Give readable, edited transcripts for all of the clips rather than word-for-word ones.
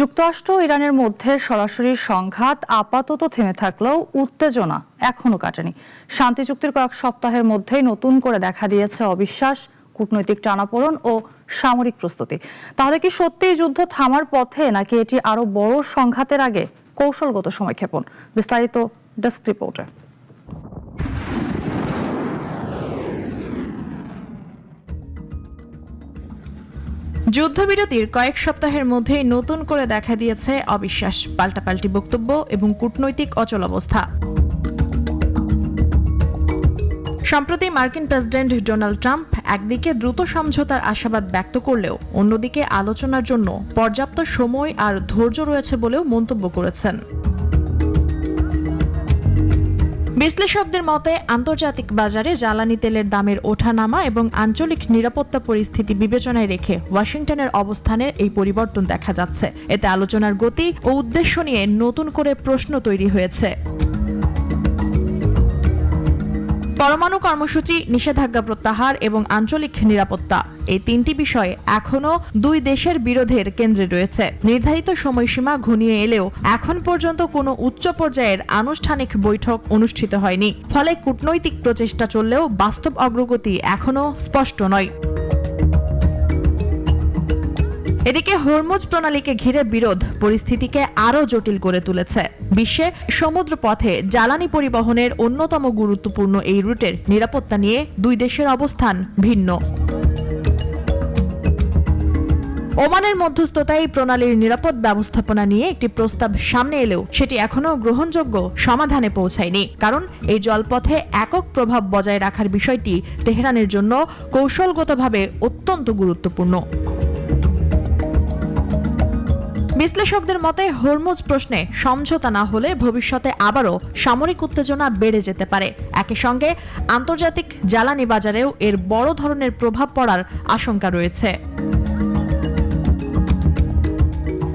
যুক্তরাষ্ট্র ও ইরানের মধ্যে সরাসরি সংঘাত আপাতত থেমে থাকলেও উত্তেজনা এখনো কাটেনি। শান্তি চুক্তির কয়েক সপ্তাহের মধ্যেই নতুন করে দেখা দিয়েছে অবিশ্বাস, কূটনৈতিক টানাপোড়েন ও সামরিক প্রস্তুতি। তাহলে কি সত্যিই যুদ্ধ থামার পথে, নাকি এটি আরো বড় সংঘাতের আগে কৌশলগত সময়ক্ষেপণ? বিস্তারিত ডেস্ক রিপোর্টে। যুদ্ধবিরতির কয়েক সপ্তাহের মধ্যেই নতুন করে দেখা দিয়েছে অবিশ্বাস, পাল্টাপাল্টি বক্তব্য এবং কূটনৈতিক অচলাবস্থা। সম্প্রতি মার্কিন প্রেসিডেন্ট ডোনাল্ড ট্রাম্প একদিকে দ্রুত সমঝোতার আশাবাদ ব্যক্ত করলেও অন্যদিকে আলোচনার জন্য পর্যাপ্ত সময় আর ধৈর্য রয়েছে বলেও মন্তব্য করেছেন। বিশ্লেষকদের মতে আন্তর্জাতিক বাজারে জ্বালানি তেলের দামের ওঠানামা এবং আঞ্চলিক নিরাপত্তা পরিস্থিতি বিবেচনায় রেখে ওয়াশিংটনের অবস্থানের এই পরিবর্তন দেখা যাচ্ছে। এতে আলোচনার গতি ও উদ্দেশ্য নিয়ে নতুন করে প্রশ্ন তৈরি হয়েছে। পরমাণু কর্মসূচি, নিষেধাজ্ঞা প্রত্যাহার এবং আঞ্চলিক নিরাপত্তা, এই তিনটি বিষয় এখনো দুই দেশের বিরোধের কেন্দ্রে রয়েছে। নির্ধারিত সময়সীমা ঘনিয়ে এলেও এখন পর্যন্ত কোনো উচ্চ পর্যায়ের আনুষ্ঠানিক বৈঠক অনুষ্ঠিত হয়নি। ফলে কূটনৈতিক প্রচেষ্টা চললেও বাস্তব অগ্রগতি এখনো স্পষ্ট নয়। এদিকে হরমুজ প্রণালীকে ঘিরে বিরোধ পরিস্থিতিকে আরও জটিল করে তুলেছে। বিশ্বে সমুদ্র পথে জ্বালানি পরিবহনের অন্যতম গুরুত্বপূর্ণ এই রুটের নিরাপত্তা নিয়ে দুই দেশের অবস্থান ভিন্ন। ওমানের মধ্যস্থতায় প্রণালীর নিরাপদ ব্যবস্থাপনা নিয়ে একটি প্রস্তাব সামনে এলেও সেটি এখনো গ্রহণযোগ্য সমাধানে পৌঁছায়নি। কারণ এই জলপথে একক প্রভাব বজায় রাখার বিষয়টি তেহরানের জন্য কৌশলগতভাবে অত্যন্ত গুরুত্বপূর্ণ। বিশ্লেষকদের মতে হরমুজ প্রশ্নে সমঝোতা না হলে ভবিষ্যতে আবারও সামরিক উত্তেজনা বেড়ে যেতে পারে। একই সঙ্গে আন্তর্জাতিক জ্বালানি বাজারেও এর বড় ধরনের প্রভাব পড়ার আশঙ্কা রয়েছে।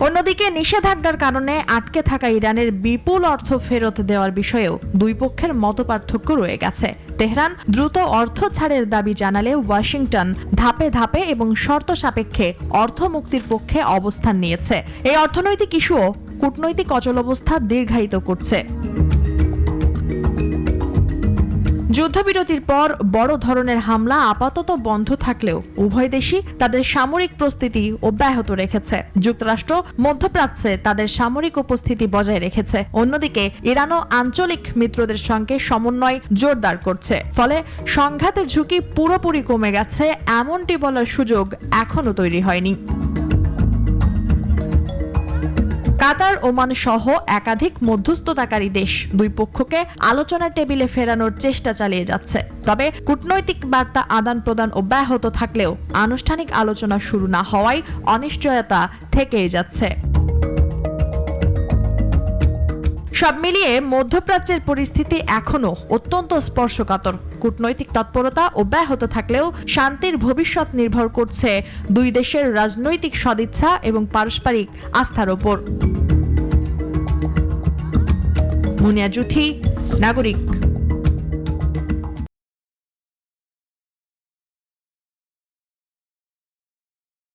অন্যদিকে নিষেধাজ্ঞার কারণে আটকে থাকা ইরানের বিপুল অর্থ ফেরত দেওয়ার বিষয়েও দুই পক্ষের মতপার্থক্য রয়ে গেছে। তেহরান দ্রুত অর্থ ছাড়ের দাবি জানালে ওয়াশিংটন ধাপে ধাপে এবং শর্ত সাপেক্ষে অর্থ মুক্তির পক্ষে অবস্থান নিয়েছে। এই অর্থনৈতিক ইস্যুও কূটনৈতিক অচলাবস্থা দীর্ঘায়িত করছে। যুদ্ধবিরতির পর বড় ধরনের হামলা আপাতত বন্ধ থাকলেও উভয় দেশই তাদের সামরিক প্রস্তুতি অব্যাহত রেখেছে। যুক্তরাষ্ট্র মধ্যপ্রাচ্যে তাদের সামরিক উপস্থিতি বজায় রেখেছে। অন্যদিকে ইরানও আঞ্চলিক মিত্রদের সঙ্গে সমন্বয় জোরদার করছে। ফলে সংঘাতের ঝুঁকি পুরোপুরি কমে গেছে এমনটি বলার সুযোগ এখনো তৈরি হয়নি। কাতার, ওমান সহ একাধিক মধ্যস্থতাকারী দেশ দুই পক্ষকে আলোচনার টেবিলে ফেরানোর চেষ্টা চালিয়ে যাচ্ছে। তবে কূটনৈতিক বার্তা আদান প্রদান অব্যাহত থাকলেও আনুষ্ঠানিক আলোচনা শুরু না হওয়ায় অনিশ্চয়তা থেকেই যাচ্ছে। সব মিলিয়ে মধ্যপ্রাচ্যের পরিস্থিতি এখনো অত্যন্ত স্পর্শকাতর। কূটনৈতিক তৎপরতা অব্যাহত থাকলেও শান্তির ভবিষ্যৎ নির্ভর করছে দুই দেশের রাজনৈতিক সদিচ্ছা এবং পারস্পরিক আস্থার ওপর। মুনিয়া জুথি, নাগরিক।